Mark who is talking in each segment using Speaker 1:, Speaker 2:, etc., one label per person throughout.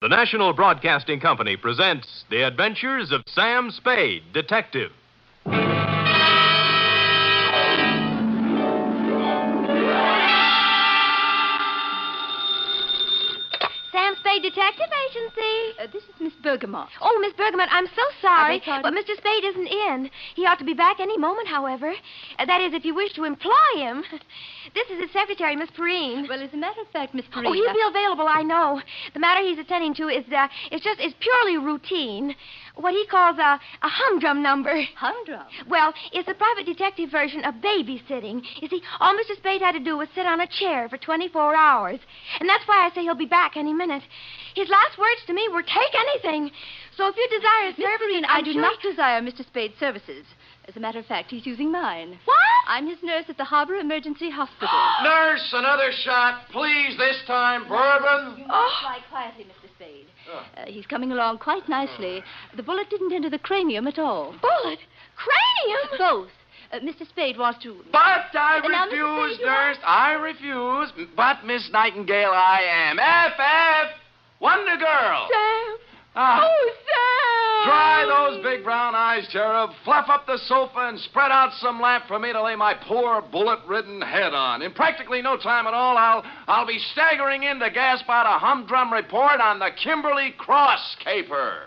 Speaker 1: The National Broadcasting Company presents The Adventures of Sam Spade, Detective.
Speaker 2: Sam Spade Detective Agency.
Speaker 3: This is Miss Bergamot.
Speaker 2: Oh, Miss Bergamot, I'm so sorry,
Speaker 3: beg pardon?
Speaker 2: but Mr. Spade isn't in. He ought to be back any moment, however. That is, if you wish to employ him. This is his secretary, Miss Perrine.
Speaker 3: Well, as a matter of fact, Miss Perrine...
Speaker 2: Oh, he'll be available, I know. The matter he's attending to is purely routine. What he calls a humdrum number.
Speaker 3: Humdrum?
Speaker 2: Well, it's a private detective version of babysitting. You see, all Mr. Spade had to do was sit on a chair for 24 hours. And that's why I say he'll be back any minute. His last words to me were, take anything. So if you desire his
Speaker 3: Miss
Speaker 2: services...
Speaker 3: Perrine, I do not desire Mr. Spade's services. As a matter of fact, he's using mine.
Speaker 2: What?
Speaker 3: I'm his nurse at the Harbor Emergency Hospital.
Speaker 4: Nurse, another shot. Please, this time, bourbon.
Speaker 3: You must lie quietly, Mr. Spade. He's coming along quite nicely. The bullet didn't enter the cranium at all.
Speaker 2: Bullet? Cranium?
Speaker 3: Both. Mr. Spade wants to...
Speaker 4: But I
Speaker 3: Now, Mr.
Speaker 4: refuse,
Speaker 3: Spade, you
Speaker 4: nurse. I refuse. But, Miss Nightingale, I am. F.F. Wonder Girl.
Speaker 2: Sam.
Speaker 4: Ah.
Speaker 2: Oh, Sam.
Speaker 4: Dry those big brown eyes, Cherub. Fluff up the sofa and spread out some lap for me to lay my poor bullet-ridden head on. In practically no time at all, I'll be staggering in to gasp out a humdrum report on the Kimberley cross caper.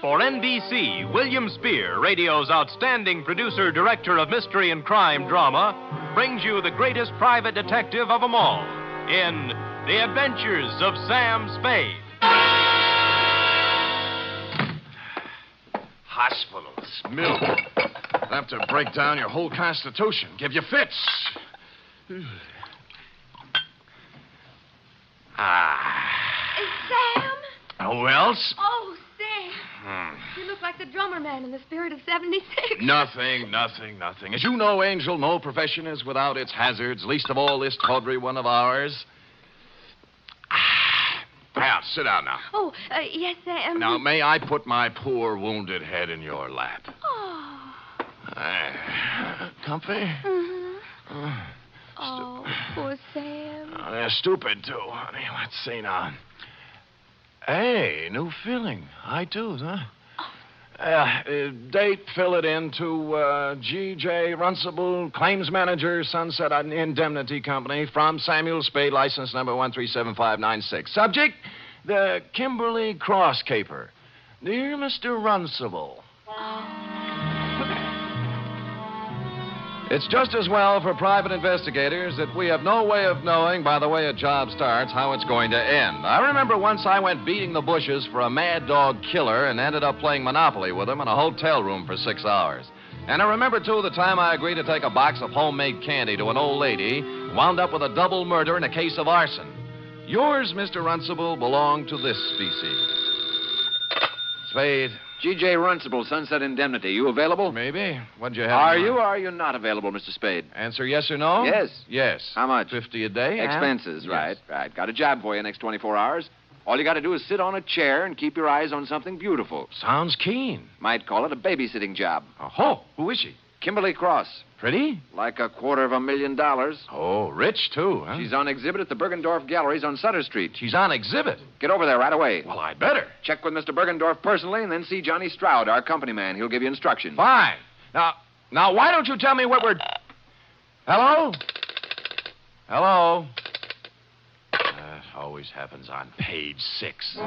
Speaker 1: For NBC, William Spear, radio's outstanding producer-director of mystery and crime drama, brings you the greatest private detective of them all in The Adventures of Sam Spade.
Speaker 4: Hospitals, milk. Enough to break down your whole constitution, give you fits.
Speaker 2: Sam.
Speaker 4: Who else?
Speaker 2: Oh, Sam. You look like the drummer man in the Spirit of 76.
Speaker 4: Nothing. As you know, Angel, no profession is without its hazards, least of all this tawdry one of ours. Now, sit down now.
Speaker 2: Oh, yes, Sam.
Speaker 4: Now, may I put my poor wounded head in your lap?
Speaker 2: Oh.
Speaker 4: Comfy?
Speaker 2: Mm-hmm. Oh, poor Sam.
Speaker 4: Oh, they're stupid, too, honey. Let's see now. Hey, new feeling. High twos, huh? Date, fill it in to G.J. Runcible, claims manager, Sunset Indemnity Company, from Samuel Spade, license number 137596. Subject, the Kimberley cross caper. Dear Mr. Runcible. It's just as well for private investigators that we have no way of knowing, by the way a job starts, how it's going to end. I remember once I went beating the bushes for a mad dog killer and ended up playing Monopoly with him in a hotel room for 6 hours. And I remember, too, the time I agreed to take a box of homemade candy to an old lady, wound up with a double murder and a case of arson. Yours, Mr. Runcible, belong to this species. Spade.
Speaker 5: G.J. Runcible, Sunset Indemnity. You available?
Speaker 4: Maybe. What'd you have?
Speaker 5: Are you or are you not available, Mr. Spade?
Speaker 4: Answer yes or no?
Speaker 5: Yes.
Speaker 4: Yes.
Speaker 5: How much?
Speaker 4: $50 a day.
Speaker 5: Expenses,
Speaker 4: Yes.
Speaker 5: right. Got a job for you next 24 hours. All you got to do is sit on a chair and keep your eyes on something beautiful.
Speaker 4: Sounds keen.
Speaker 5: Might call it a babysitting job.
Speaker 4: Oh, who is she?
Speaker 5: Kimberley Cross.
Speaker 4: Pretty?
Speaker 5: Like $250,000.
Speaker 4: Oh, rich, too, huh?
Speaker 5: She's on exhibit at the Bergendorf Galleries on Sutter Street.
Speaker 4: She's on exhibit.
Speaker 5: Get over there right away.
Speaker 4: Well, I'd better.
Speaker 5: Check with Mr. Bergendorf personally and then see Johnny Stroud, our company man. He'll give you instructions.
Speaker 4: Fine. Now, why don't you tell me what we're... Hello? Hello? That always happens on page 6.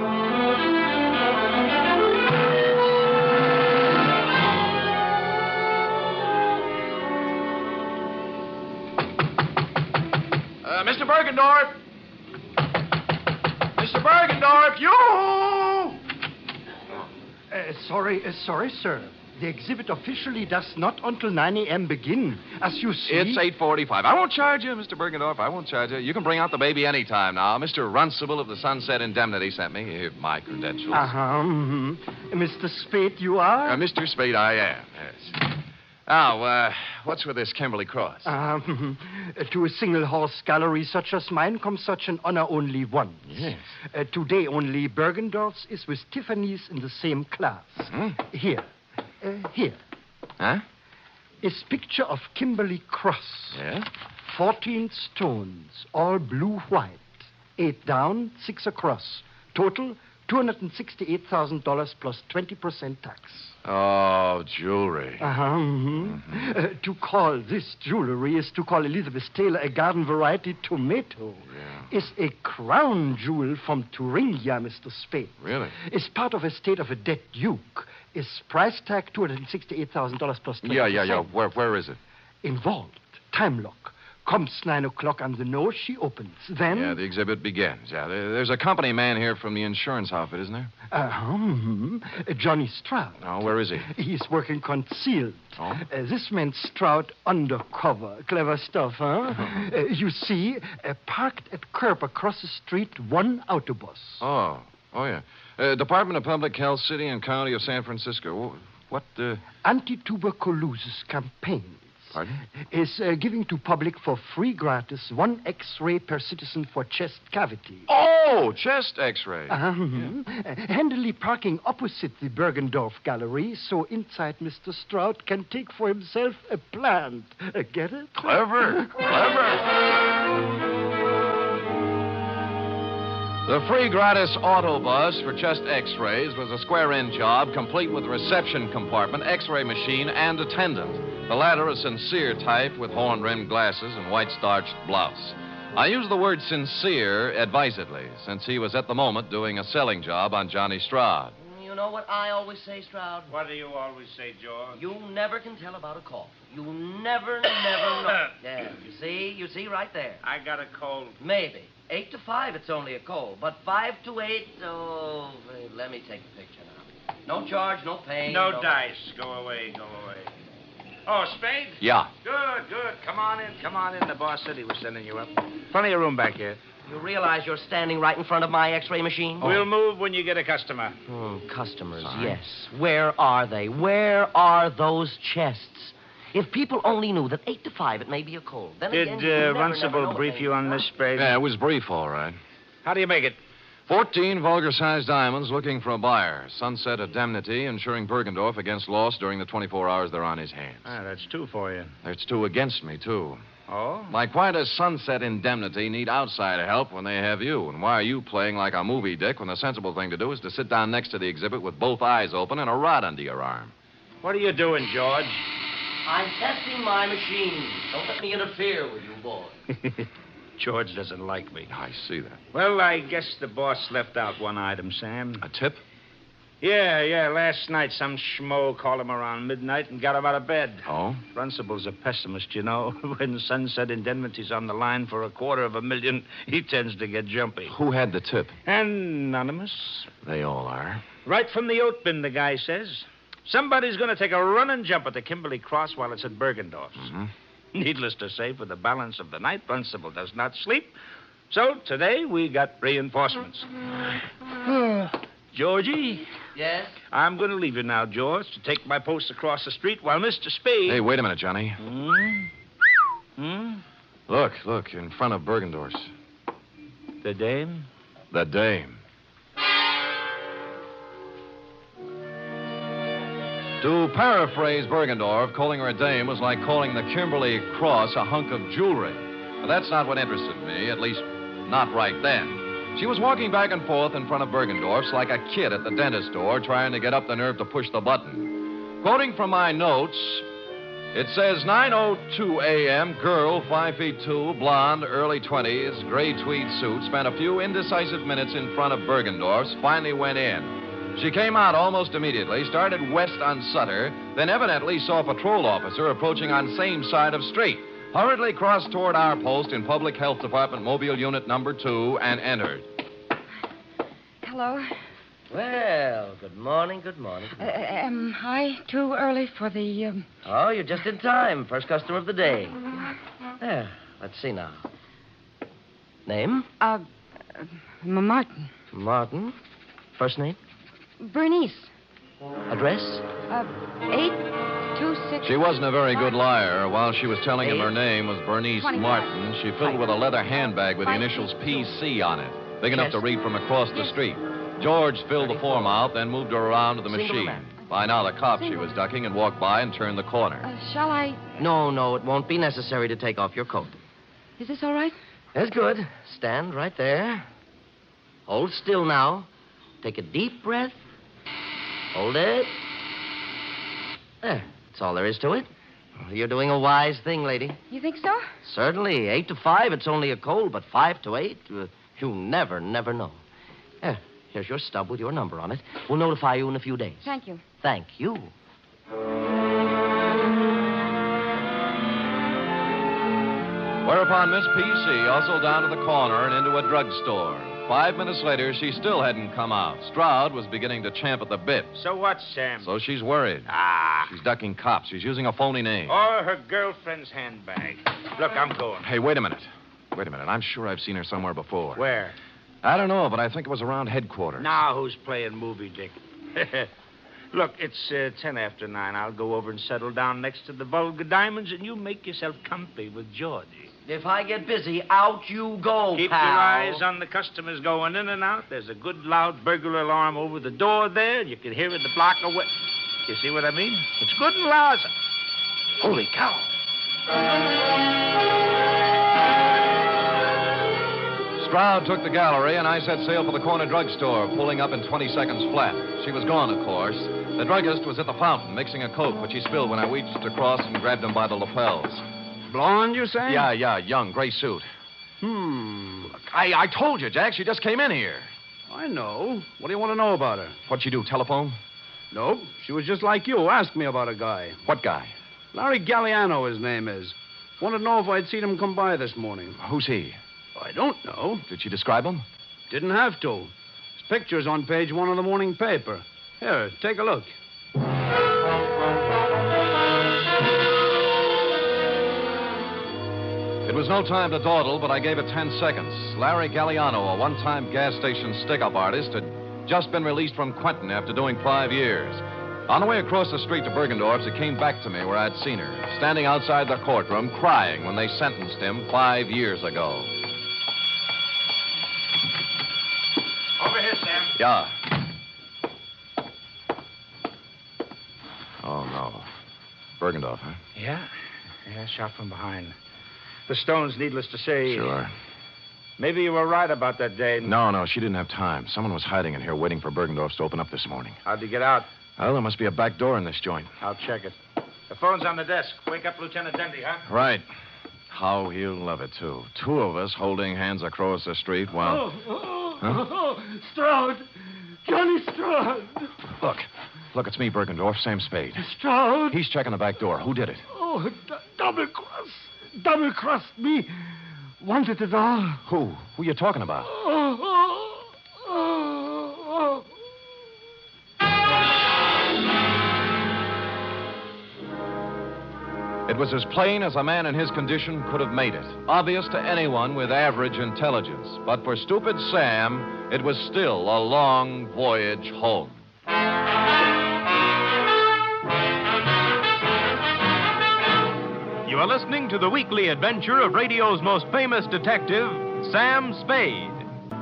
Speaker 4: Mr. Bergendorf! Mr. Bergendorf, you!
Speaker 6: Sorry, sir. The exhibit officially does not until 9 a.m. begin. As you see...
Speaker 4: It's 8:45. I won't charge you, Mr. Bergendorf. I won't charge you. You can bring out the baby any time now. Mr. Runcible of the Sunset Indemnity sent me. Here, my credentials.
Speaker 6: Mr. Spade, you are?
Speaker 4: Mr. Spade, I am, yes. Now, what's with this Kimberley Cross?
Speaker 6: To a single-horse gallery such as mine comes such an honor only once.
Speaker 4: Yes.
Speaker 6: Today only Bergendorf's is with Tiffany's in the same class. Here. Here.
Speaker 4: Huh?
Speaker 6: Is picture of Kimberley Cross.
Speaker 4: Yeah?
Speaker 6: 14 stones, all blue-white. 8 down, 6 across. Total, $268,000 plus 20% tax.
Speaker 4: Oh, jewelry.
Speaker 6: To call this jewelry is to call Elizabeth Taylor a garden variety tomato.
Speaker 4: Yeah.
Speaker 6: Is a crown jewel from Thuringia, Mr. Spade.
Speaker 4: Really?
Speaker 6: Is part of estate of a dead duke. Is price tag $268,000 plus 20%.
Speaker 4: Yeah. Where is it?
Speaker 6: Involved. Time lock. Comes 9 o'clock on the nose, she opens. Then...
Speaker 4: Yeah, the exhibit begins. Yeah, there's a company man here from the insurance outfit, isn't there?
Speaker 6: Johnny Stroud.
Speaker 4: Oh, where is he?
Speaker 6: He's working concealed.
Speaker 4: Oh?
Speaker 6: This man Stroud undercover. Clever stuff, huh? You see, parked at curb across the street, one autobus.
Speaker 4: Oh, yeah. Department of Public Health, City and County of San Francisco. What,
Speaker 6: Anti-tuberculosis campaign.
Speaker 4: Pardon?
Speaker 6: Is giving to public for free gratis 1 X-ray per citizen for chest cavity.
Speaker 4: Oh, chest X-ray.
Speaker 6: Handily parking opposite the Bergendorf Gallery so inside Mr. Stroud can take for himself a plant. Get it?
Speaker 4: Clever. The free gratis autobus for chest X-rays was a square-end job, complete with reception compartment, X-ray machine, and attendant. The latter a sincere type with horn-rimmed glasses and white-starched blouse. I use the word sincere advisedly, since he was at the moment doing a selling job on Johnny Stroud.
Speaker 7: You know what I always say, Stroud?
Speaker 8: What do you always say, George?
Speaker 7: You never can tell about a cough. You never know. Yeah, you see right there.
Speaker 8: I got a cold.
Speaker 7: Maybe. 8 to 5, it's only a cold. But 5 to 8, let me take the picture now. No charge, no pain.
Speaker 8: No dice. Go away. Oh, Spade?
Speaker 4: Yeah.
Speaker 8: Good. Come on in. The boss said he was sending you up. Plenty of room back here.
Speaker 7: You realize you're standing right in front of my X-ray machine?
Speaker 8: We'll move when you get a customer.
Speaker 7: Customers,
Speaker 4: Sorry.
Speaker 7: yes. Where are they? Where are those chests? If people only knew that 8 to 5, it may be a cold. Then
Speaker 8: Did
Speaker 7: again, you never
Speaker 8: Runcible
Speaker 7: know
Speaker 8: brief
Speaker 7: things,
Speaker 8: you on
Speaker 7: huh?
Speaker 8: this, Spade?
Speaker 4: Yeah, it was brief, all right.
Speaker 8: How do you make it?
Speaker 4: 14 vulgar-sized diamonds looking for a buyer. Sunset indemnity insuring Bergendorf against loss during the 24 hours they're on his hands.
Speaker 8: That's 2 for you.
Speaker 4: There's 2 against me, too.
Speaker 8: Oh?
Speaker 4: Like, why does Sunset Indemnity need outside help when they have you? And why are you playing like a movie dick when the sensible thing to do is to sit down next to the exhibit with both eyes open and a rod under your arm?
Speaker 8: What are you doing, George?
Speaker 7: I'm testing my machine. Don't let me interfere with you, boy.
Speaker 8: George doesn't like me.
Speaker 4: I see that.
Speaker 8: Well, I guess the boss left out one item, Sam.
Speaker 4: A tip?
Speaker 8: Yeah. Last night, some schmo called him around midnight and got him out of bed.
Speaker 4: Oh?
Speaker 8: Runcible's a pessimist, you know. When Sunset Indemnity's on the line for $250,000, he tends to get jumpy.
Speaker 4: Who had the tip?
Speaker 8: Anonymous.
Speaker 4: They all are.
Speaker 8: Right from the oat bin, the guy says. Somebody's going to take a running jump at the Kimberley Cross while it's at Bergendorf's.
Speaker 4: Mm-hmm.
Speaker 8: Needless to say, for the balance of the night, Runcible does not sleep. So today we got reinforcements. Georgie?
Speaker 7: Yes?
Speaker 8: I'm going to leave you now, George, to take my post across the street while Mr. Spade...
Speaker 4: Hey, wait a minute, Johnny. Look, in front of Bergendorf's.
Speaker 8: The dame?
Speaker 4: The dame. To paraphrase Bergendorf, calling her a dame was like calling the Kimberley Cross a hunk of jewelry. But that's not what interested me, at least not right then. She was walking back and forth in front of Bergendorf's like a kid at the dentist door trying to get up the nerve to push the button. Quoting from my notes, it says 9:02 a.m., girl, 5'2", blonde, early 20s, gray tweed suit, spent a few indecisive minutes in front of Bergendorf's, finally went in. She came out almost immediately, started west on Sutter, then evidently saw a patrol officer approaching on same side of street, hurriedly crossed toward our post in Public Health Department Mobile Unit number 2 and entered.
Speaker 2: Hello.
Speaker 7: Well, good morning.
Speaker 2: Am I too early for the...
Speaker 7: Oh, you're just in time. First customer of the day. There, let's see now. Name?
Speaker 2: Martin.
Speaker 7: Martin. First name?
Speaker 2: Bernice.
Speaker 7: Address?
Speaker 2: 826...
Speaker 4: She wasn't a very good liar. While she was telling him her name was Bernice
Speaker 2: 25.
Speaker 4: Martin, she filled with a leather handbag with the initials PC on it, big enough to read from across the street. George filled the form out, then moved her around to the machine. By now, the cop she was ducking had walked by and turned the corner.
Speaker 2: Shall I...
Speaker 7: No, it won't be necessary to take off your coat.
Speaker 3: Is this all right?
Speaker 7: That's good. Stand right there. Hold still now. Take a deep breath. Hold it. There. That's all there is to it. You're doing a wise thing, lady.
Speaker 2: You think so?
Speaker 7: Certainly. 8 to 5, it's only a cold, but 5 to 8, you never know. Here's your stub with your number on it. We'll notify you in a few days.
Speaker 2: Thank you.
Speaker 7: Thank you.
Speaker 4: Whereupon Miss P.C. hustled down to the corner and into a drugstore. 5 minutes later, she still hadn't come out. Stroud was beginning to champ at the bit.
Speaker 8: So what, Sam?
Speaker 4: So she's worried. She's ducking cops. She's using a phony name.
Speaker 8: Or her girlfriend's handbag. Look, I'm going.
Speaker 4: Hey, wait a minute. I'm sure I've seen her somewhere before.
Speaker 8: Where?
Speaker 4: I don't know, but I think it was around headquarters.
Speaker 8: Now who's playing movie, Dick? Look, it's 10 after 9. I'll go over and settle down next to the Vulgar Diamonds, and you make yourself comfy with Georgie.
Speaker 7: If I get busy, out you go,
Speaker 8: Keep
Speaker 7: pal.
Speaker 8: your eyes on the customers going in and out. There's a good loud burglar alarm over the door there. You can hear it the block away. You see what I mean? It's good and loud. Holy cow.
Speaker 4: Stroud took the gallery, and I set sail for the corner drugstore, pulling up in 20 seconds flat. She was gone, of course. The druggist was at the fountain, mixing a Coke, which he spilled when I reached across and grabbed him by the lapels.
Speaker 6: Blonde, you say?
Speaker 4: Yeah, young, gray suit. Look, I told you, Jack, she just came in here.
Speaker 6: I know. What do you want to know about her?
Speaker 4: What'd she do, telephone?
Speaker 6: Nope. She was just like you. Asked me about a guy.
Speaker 4: What guy?
Speaker 6: Larry Galliano, his name is. Wanted to know if I'd seen him come by this morning.
Speaker 4: Who's he?
Speaker 6: I don't know.
Speaker 4: Did she describe him?
Speaker 6: Didn't have to. His picture's on page 1 of the morning paper. Here, take a look.
Speaker 4: It was no time to dawdle, but I gave it 10 seconds. Larry Galliano, a one-time gas station stick-up artist, had just been released from Quentin after doing 5 years. On the way across the street to Bergendorf's, it came back to me where I'd seen her, standing outside the courtroom, crying when they sentenced him 5 years ago.
Speaker 8: Over here, Sam.
Speaker 4: Yeah. Oh, no. Bergendorf, huh?
Speaker 8: Yeah, shot from behind. The stones, needless to say.
Speaker 4: Sure.
Speaker 8: Maybe you were right about that day.
Speaker 4: No, she didn't have time. Someone was hiding in here waiting for Bergendorf's to open up this morning.
Speaker 8: How'd you get out?
Speaker 4: Well, there must be a back door in this joint.
Speaker 8: I'll check it. The phone's on the desk. Wake up Lieutenant Dendy, huh?
Speaker 4: Right. How he'll love it, too. 2 of us holding hands across the street while...
Speaker 6: Stroud! Johnny Stroud!
Speaker 4: Look, it's me, Bergendorf, Sam Spade.
Speaker 6: Stroud!
Speaker 4: He's checking the back door. Who did it?
Speaker 6: Oh, double-crossed me. Wanted it all.
Speaker 4: Who? Who you talking about? It was as plain as a man in his condition could have made it. Obvious to anyone with average intelligence. But for stupid Sam, it was still a long voyage home.
Speaker 1: You are listening to the weekly adventure of radio's most famous detective, Sam Spade.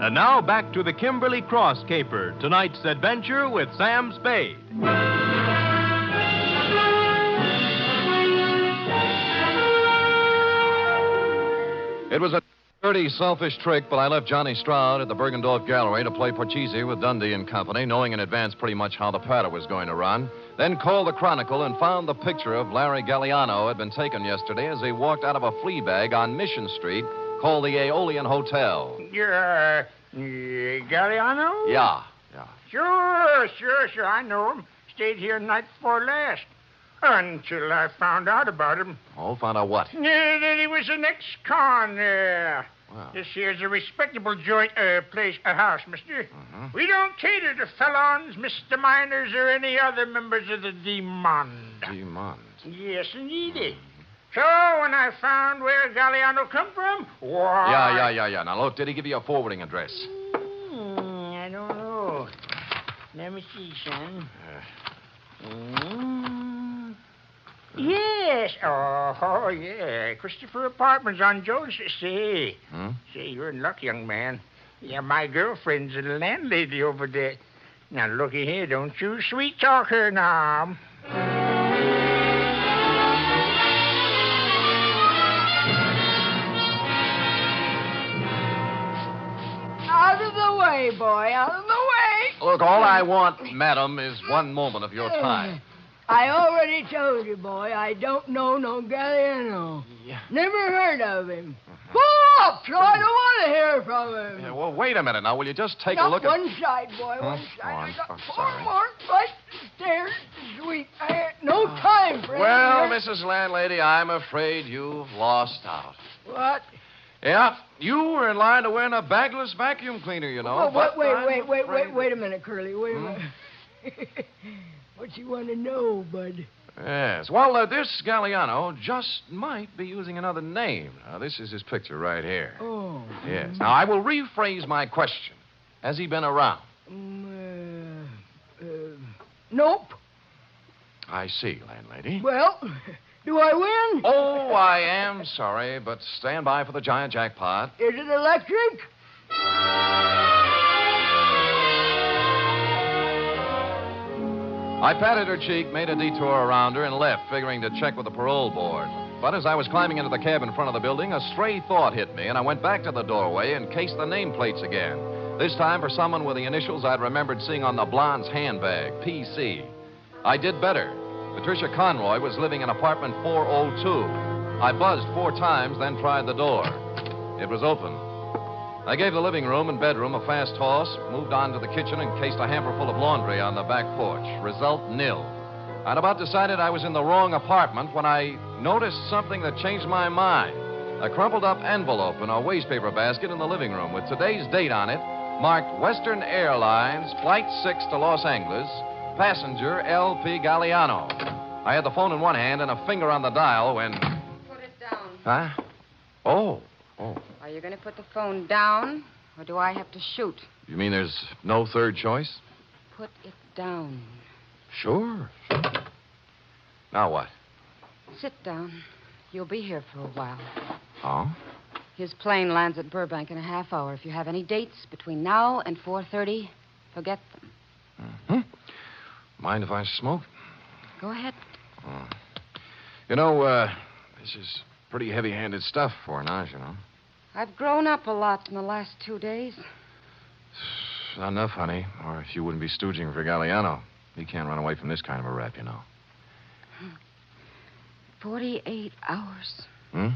Speaker 1: And now back to the Kimberley Cross Caper, tonight's adventure with Sam Spade.
Speaker 4: It was a dirty, selfish trick, but I left Johnny Stroud at the Bergendorf Gallery to play Porchese with Dundee and Company, knowing in advance pretty much how the patter was going to run. Then called the Chronicle and found the picture of Larry Galliano had been taken yesterday as he walked out of a flea bag on Mission Street called the Aeolian Hotel.
Speaker 9: You're, Galliano?
Speaker 4: Yeah.
Speaker 9: Sure. I know him. Stayed here night before last. Until I found out about him.
Speaker 4: Oh, found out what?
Speaker 9: That he was an ex-con.
Speaker 4: Wow.
Speaker 9: This here's a respectable joint, a house, mister.
Speaker 4: Mm-hmm.
Speaker 9: We don't cater to felons, misdemeanors, or any other members of the Demond.
Speaker 4: Demond.
Speaker 9: Yes, indeed. So, when I found where Galliano come from, why...
Speaker 4: Yeah. Now, look, did he give you a forwarding address?
Speaker 9: I don't know. Let me see, son. Yes. Oh, yeah. Christopher Apartments on Jones. Say, you're in luck, young man. Yeah, my girlfriend's the landlady over there. Now, looky here. Don't you sweet talk her now.
Speaker 10: way, boy. Out of the way.
Speaker 4: Look, all I want, madam, is one moment of your time.
Speaker 10: I already told you, boy, I don't know no Galliano.
Speaker 4: Yeah.
Speaker 10: Never heard of him. Pull up, so I don't want to hear from him.
Speaker 4: Yeah, well, wait a minute now. Will you just take a
Speaker 10: Not
Speaker 4: look at...
Speaker 10: one side, boy, one side.
Speaker 4: Oh,
Speaker 10: I got
Speaker 4: I'm
Speaker 10: four
Speaker 4: sorry.
Speaker 10: more flights of stairs to sweep. I ain't no time for
Speaker 4: Well,
Speaker 10: it.
Speaker 4: Mrs. Landlady, I'm afraid you've lost out.
Speaker 10: What?
Speaker 4: Yeah, you were in line to win a bagless vacuum cleaner, you know.
Speaker 10: Oh,
Speaker 4: but
Speaker 10: wait a minute, Curly. Wait a minute. What you want to know, bud?
Speaker 4: Yes. Well, this Galliano just might be using another name. Now, this is his picture right here.
Speaker 10: Oh.
Speaker 4: Yes. Now, I will rephrase my question. Has he been around?
Speaker 10: Nope.
Speaker 4: I see, landlady.
Speaker 10: Well, do I win?
Speaker 4: Oh, I am sorry, but stand by for the giant jackpot.
Speaker 10: Is it electric?
Speaker 4: I patted her cheek, made a detour around her, and left, figuring to check with the parole board. But as I was climbing into the cab in front of the building, a stray thought hit me, and I went back to the doorway and cased the nameplates again. This time for someone with the initials I'd remembered seeing on the blonde's handbag, PC. I did better. Patricia Conroy was living in apartment 402. I buzzed 4 times, then tried the door. It was open. I gave the living room and bedroom a fast toss, moved on to the kitchen, and cased a hamper full of laundry on the back porch. Result, nil. I'd about decided I was in the wrong apartment when I noticed something that changed my mind. A crumpled up envelope in a wastepaper basket in the living room with today's date on it, marked Western Airlines, Flight 6 to Los Angeles, passenger L.P. Galliano. I had the phone in one hand and a finger on the dial when...
Speaker 11: Put it down.
Speaker 4: Huh? Oh.
Speaker 11: Are you going to put the phone down, or do I have to shoot?
Speaker 4: You mean there's no third choice?
Speaker 11: Put it down.
Speaker 4: Sure. Now what?
Speaker 11: Sit down. You'll be here for a while.
Speaker 4: Oh?
Speaker 11: His plane lands at Burbank in a half hour. If you have any dates between now and 4:30, forget them.
Speaker 4: Mm-hmm. Mind if I smoke?
Speaker 11: Go ahead.
Speaker 4: Oh. You know, this is pretty heavy-handed stuff for Naj, you know.
Speaker 11: I've grown up a lot in the last 2 days.
Speaker 4: Not enough, honey, or if you wouldn't be stooging for Galliano. He can't run away from this kind of a rap, you know.
Speaker 11: 48 hours.
Speaker 4: Hmm?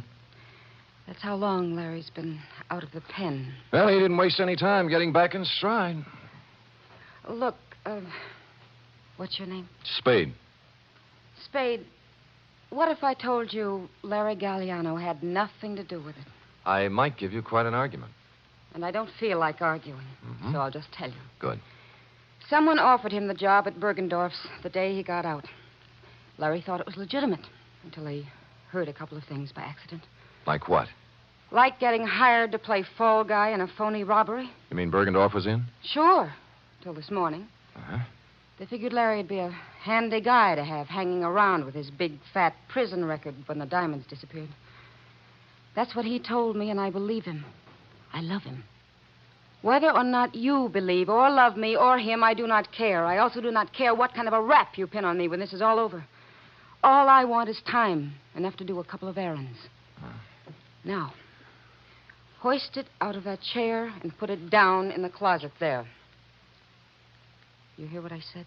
Speaker 11: That's how long Larry's been out of the pen.
Speaker 4: Well, he didn't waste any time getting back in stride.
Speaker 11: Look, what's your name?
Speaker 4: Spade.
Speaker 11: Spade, what if I told you Larry Galliano had nothing to do with it?
Speaker 4: I might give you quite an argument.
Speaker 11: And I don't feel like arguing,
Speaker 4: Mm-hmm.
Speaker 11: so I'll just tell you.
Speaker 4: Good.
Speaker 11: Someone offered him the job at Bergendorf's the day he got out. Larry thought it was legitimate until he heard a couple of things by accident.
Speaker 4: Like what?
Speaker 11: Like getting hired to play fall guy in a phony robbery.
Speaker 4: You mean Bergendorf was in?
Speaker 11: Sure, till this morning.
Speaker 4: Uh-huh.
Speaker 11: They figured Larry'd be a handy guy to have hanging around with his big, fat prison record when the diamonds disappeared. That's what he told me, and I believe him. I love him. Whether or not you believe or love me or him, I do not care. I also do not care what kind of a rap you pin on me when this is all over. All I want is time, enough to do a couple of errands. Now, hoist it out of that chair and put it down in the closet there. You hear what I said?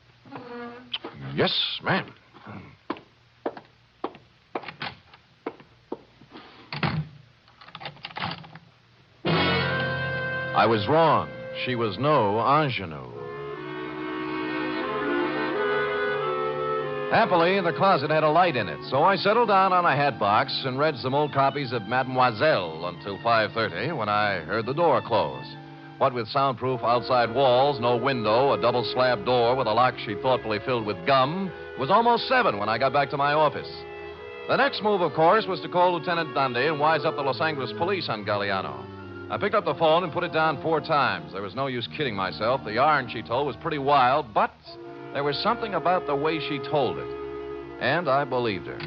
Speaker 4: Yes, ma'am. I was wrong. She was no ingenue. Happily, the closet had a light in it, so I settled down on a hat box and read some old copies of Mademoiselle until 5:30 when I heard the door close. What with soundproof outside walls, no window, a double slab door with a lock she thoughtfully filled with gum, it was almost 7 when I got back to my office. The next move, of course, was to call Lieutenant Dundee and wise up the Los Angeles police on Galliano. I picked up the phone and put it down 4 times. There was no use kidding myself. The yarn she told was pretty wild, but there was something about the way she told it. And I believed her.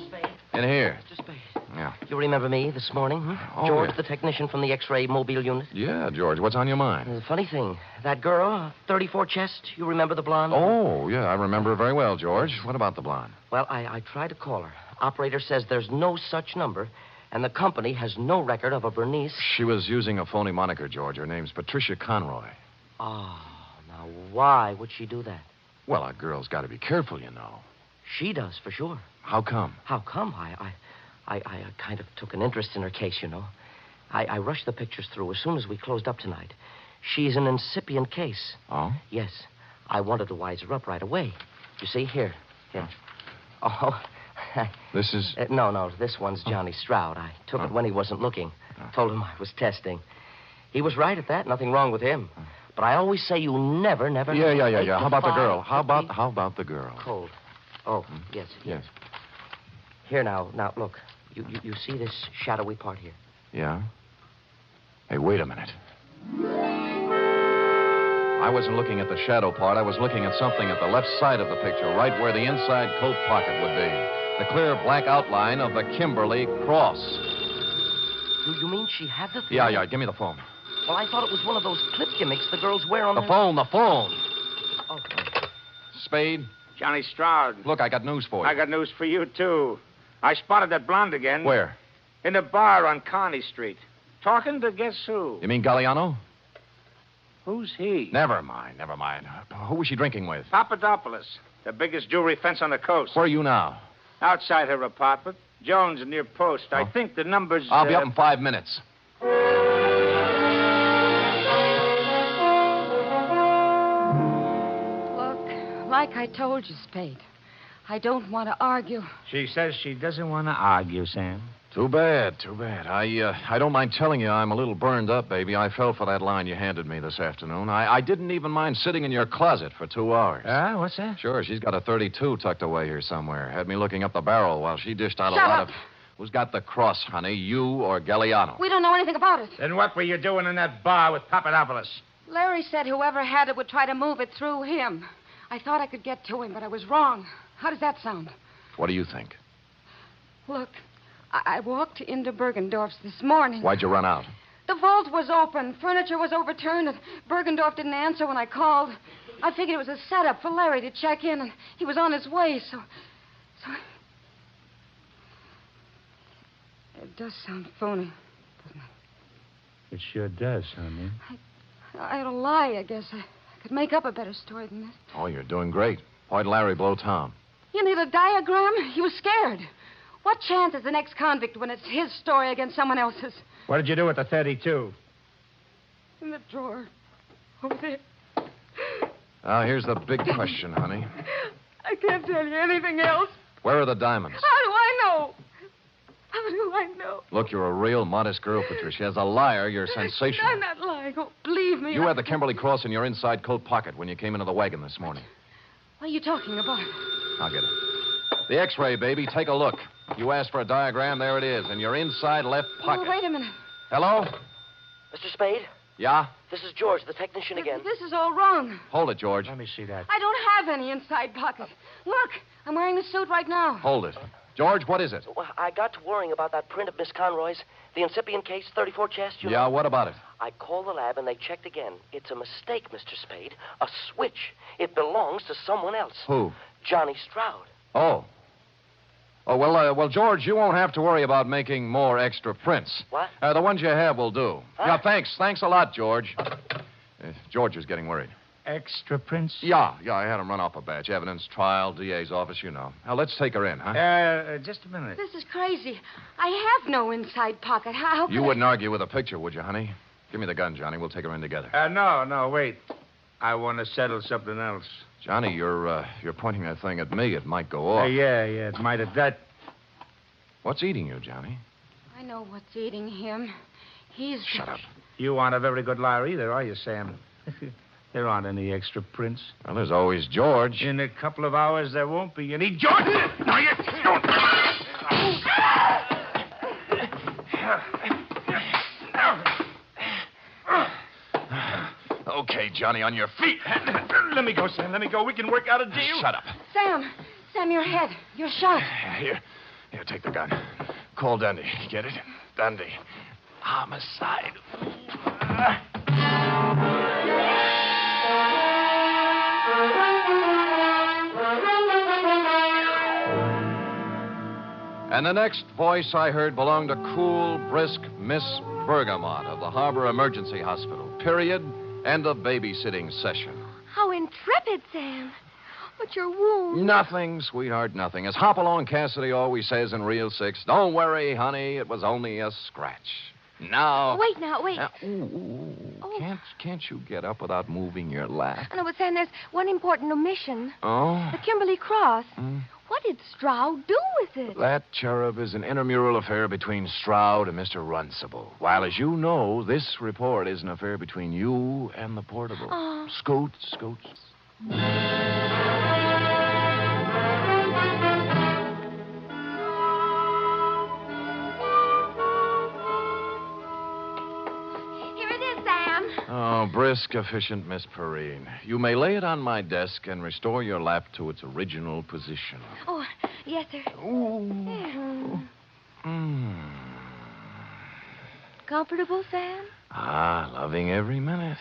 Speaker 7: Spade.
Speaker 4: In here.
Speaker 7: Mr. Spade.
Speaker 4: Yeah.
Speaker 7: You remember me this morning, huh?
Speaker 4: Oh,
Speaker 7: George,
Speaker 4: yeah.
Speaker 7: the technician from the X-ray mobile unit?
Speaker 4: Yeah, George. What's on your mind?
Speaker 7: The funny thing, that girl, 34 chest, you remember the blonde?
Speaker 4: Oh, yeah, I remember her very well, George. What about the blonde?
Speaker 7: Well, I tried to call her. Operator says there's no such number, And the company has no record of a Bernice.
Speaker 4: She was using a phony moniker, George. Her name's Patricia Conroy.
Speaker 7: Oh, now why would she do that?
Speaker 4: Well, a girl's got to be careful, you know.
Speaker 7: She does, for sure.
Speaker 4: How come?
Speaker 7: How come? I kind of took an interest in her case, you know. I rushed the pictures through as soon as we closed up tonight. She's an incipient case.
Speaker 4: Oh?
Speaker 7: Yes. I wanted to wise her up right away. You see, here. Oh.
Speaker 4: This is...
Speaker 7: No, this one's Johnny Stroud. I took it when he wasn't looking. Told him I was testing. He was right at that. Nothing wrong with him. But I always say you never...
Speaker 4: Yeah. How about the girl? How about the girl?
Speaker 7: Cold. Oh, yes.
Speaker 4: Yes.
Speaker 7: Here, now, look. You see this shadowy part here?
Speaker 4: Yeah? Hey, wait a minute. I wasn't looking at the shadow part. I was looking at something at the left side of the picture, right where the inside coat pocket would be. The clear black outline of the Kimberley cross.
Speaker 7: You mean she had the thing?
Speaker 4: Yeah. Give me the phone.
Speaker 7: Well, I thought it was one of those clip gimmicks the girls wear on
Speaker 4: the phone.
Speaker 7: Oh.
Speaker 4: Spade?
Speaker 9: Johnny Stroud.
Speaker 4: Look, I got news for you.
Speaker 9: I got news for you, too. I spotted that blonde again.
Speaker 4: Where?
Speaker 9: In a bar on Kearney Street. Talking to guess who?
Speaker 4: You mean Galliano?
Speaker 9: Who's he?
Speaker 4: Never mind. Who was she drinking with?
Speaker 9: Papadopoulos, the biggest jewelry fence on the coast.
Speaker 4: Where are you now?
Speaker 9: Outside her apartment. Jones near Post.
Speaker 4: Oh.
Speaker 9: I think the number's...
Speaker 4: I'll be up in 5 minutes.
Speaker 11: Look, like I told you, Spade, I don't want to argue.
Speaker 8: She says she doesn't want to argue, Sam.
Speaker 4: Too bad. I don't mind telling you I'm a little burned up, baby. I fell for that line you handed me this afternoon. I didn't even mind sitting in your closet for 2 hours.
Speaker 8: What's that?
Speaker 4: Sure, she's got a .32 tucked away here somewhere. Had me looking up the barrel while she dished out
Speaker 11: Shut
Speaker 4: a lot
Speaker 11: up.
Speaker 4: of... Who's got the cross, honey? You or Galliano?
Speaker 11: We don't know anything about it.
Speaker 8: Then what were you doing in that bar with Papadopoulos?
Speaker 11: Larry said whoever had it would try to move it through him. I thought I could get to him, but I was wrong. How does that sound?
Speaker 4: What do you think?
Speaker 11: Look, I walked into Bergendorf's this morning.
Speaker 4: Why'd you run out?
Speaker 11: The vault was open. Furniture was overturned, and Bergendorf didn't answer when I called. I figured it was a setup for Larry to check in, and he was on his way, so... It does sound phony, doesn't it?
Speaker 8: It sure does, honey.
Speaker 11: I ought to lie, I guess. I could make up a better story than this.
Speaker 4: Oh, you're doing great. Why'd Larry blow Tom?
Speaker 11: You need a diagram? He was scared. What chance is the next convict when it's his story against someone else's?
Speaker 8: What did you do with the 32?
Speaker 11: In the drawer. Over there.
Speaker 4: Now, here's the big question, honey.
Speaker 11: I can't tell you anything else.
Speaker 4: Where are the diamonds?
Speaker 11: How do I know? How do I know?
Speaker 4: Look, you're a real modest girl, Patricia. As a liar, you're sensational.
Speaker 11: I'm not lying. Oh, believe me.
Speaker 4: You had the Kimberley cross in your inside coat pocket when you came into the wagon this morning.
Speaker 11: What are you talking about?
Speaker 4: I'll get it. The X-ray, baby. Take a look. You asked for a diagram. There it is, in your inside left pocket.
Speaker 11: Oh, wait a minute.
Speaker 4: Hello?
Speaker 7: Mr. Spade?
Speaker 4: Yeah?
Speaker 7: This is George, the technician again.
Speaker 11: This is all wrong.
Speaker 4: Hold it, George.
Speaker 8: Let me see that.
Speaker 11: I don't have any inside pocket. Look, I'm wearing the suit right now.
Speaker 4: Hold it. George, what is it?
Speaker 7: Well, I got to worrying about that print of Miss Conroy's, the incipient case, 34 chest, you know.
Speaker 4: Yeah, what about it?
Speaker 7: I called the lab and they checked again. It's a mistake, Mr. Spade. A switch. It belongs to someone else.
Speaker 4: Who?
Speaker 7: Johnny Stroud.
Speaker 4: Oh. Oh, well, George, you won't have to worry about making more extra prints.
Speaker 7: What?
Speaker 4: The ones you have will do.
Speaker 7: Huh?
Speaker 4: Yeah, thanks. Thanks a lot, George. George is getting worried.
Speaker 8: Extra prints?
Speaker 4: Yeah, I had him run off a batch. Evidence, trial, DA's office, you know. Now, let's take her in, huh?
Speaker 8: Just a minute.
Speaker 11: This is crazy. I have no inside pocket. How
Speaker 4: You
Speaker 11: could
Speaker 4: wouldn't argue with a picture, would you, honey? Give me the gun, Johnny. We'll take her in together.
Speaker 8: No, wait. I want to settle something else.
Speaker 4: Johnny, you're pointing that thing at me. It might go off.
Speaker 8: Yeah, it might have that.
Speaker 4: What's eating you, Johnny?
Speaker 11: I know what's eating him. He's...
Speaker 4: Shut up.
Speaker 8: You aren't a very good liar either, are you, Sam? There aren't any extra prints.
Speaker 4: Well, there's always George.
Speaker 8: In a couple of hours, there won't be any. George! No, you don't.
Speaker 4: Okay, Johnny, on your feet.
Speaker 8: Let me go, Sam. Let me go. We can work out a deal.
Speaker 4: Shut up.
Speaker 11: Sam, your head. You're shot.
Speaker 4: Here, take the gun. Call Dundee. Get it? Dundee. Homicide. And the next voice I heard belonged to cool, brisk Miss Bergamot of the Harbor Emergency Hospital. Period. End of babysitting session.
Speaker 2: How intrepid, Sam. But your wound.
Speaker 4: Nothing, sweetheart, nothing. As Hopalong Cassidy always says in Reel 6, don't worry, honey, it was only a scratch. Now...
Speaker 2: Wait.
Speaker 4: Can't you get up without moving your lap?
Speaker 2: No, but Sam, there's one important omission.
Speaker 4: Oh?
Speaker 2: The Kimberley cross. What did Stroud do with it?
Speaker 4: That cherub is an intramural affair between Stroud and Mr. Runcible. While, as you know, this report is an affair between you and the portable.
Speaker 2: Oh.
Speaker 4: Scoot. Oh, brisk, efficient Miss Perrine. You may lay it on my desk and restore your lap to its original position.
Speaker 2: Oh, yes, sir.
Speaker 4: Ooh.
Speaker 2: Comfortable, Sam?
Speaker 4: Loving every minute.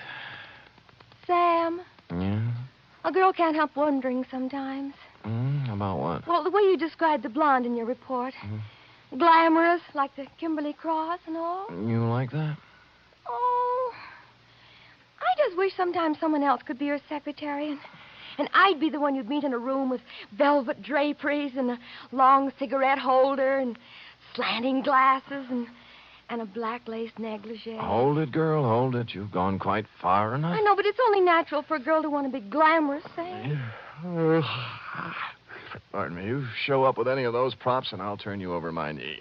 Speaker 2: Sam,
Speaker 4: Yeah?
Speaker 2: a girl can't help wondering sometimes.
Speaker 4: About what?
Speaker 2: Well, the way you described the blonde in your report. Glamorous, like the Kimberley cross and all.
Speaker 4: You like that?
Speaker 2: Oh, I just wish sometimes someone else could be her secretary, and I'd be the one you'd meet in a room with velvet draperies and a long cigarette holder and slanting glasses and a black lace negligee.
Speaker 4: Hold it, girl, hold it. You've gone quite far enough.
Speaker 2: I know, but it's only natural for a girl to want to be glamorous, Sam.
Speaker 4: Pardon me. You show up with any of those props, and I'll turn you over my knee.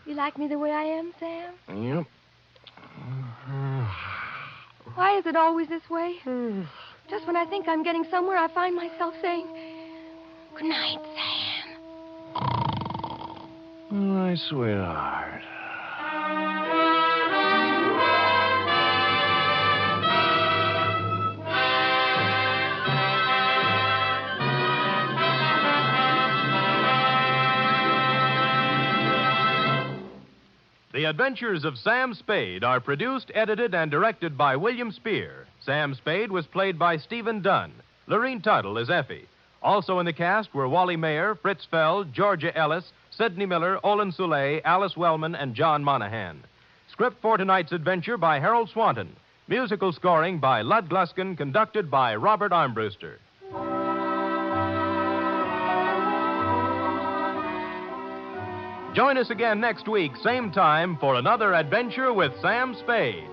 Speaker 2: You like me the way I am, Sam?
Speaker 4: Yep.
Speaker 2: Why is it always this way? Just when I think I'm getting somewhere, I find myself saying, good night, Sam.
Speaker 4: My sweetheart.
Speaker 1: The Adventures of Sam Spade are produced, edited, and directed by William Spear. Sam Spade was played by Stephen Dunn. Lorene Tuttle is Effie. Also in the cast were Wally Mayer, Fritz Feld, Georgia Ellis, Sidney Miller, Olin Soule, Alice Wellman, and John Monahan. Script for tonight's adventure by Harold Swanton. Musical scoring by Lud Gluskin, conducted by Robert Armbruster. Join us again next week, same time, for another adventure with Sam Spade.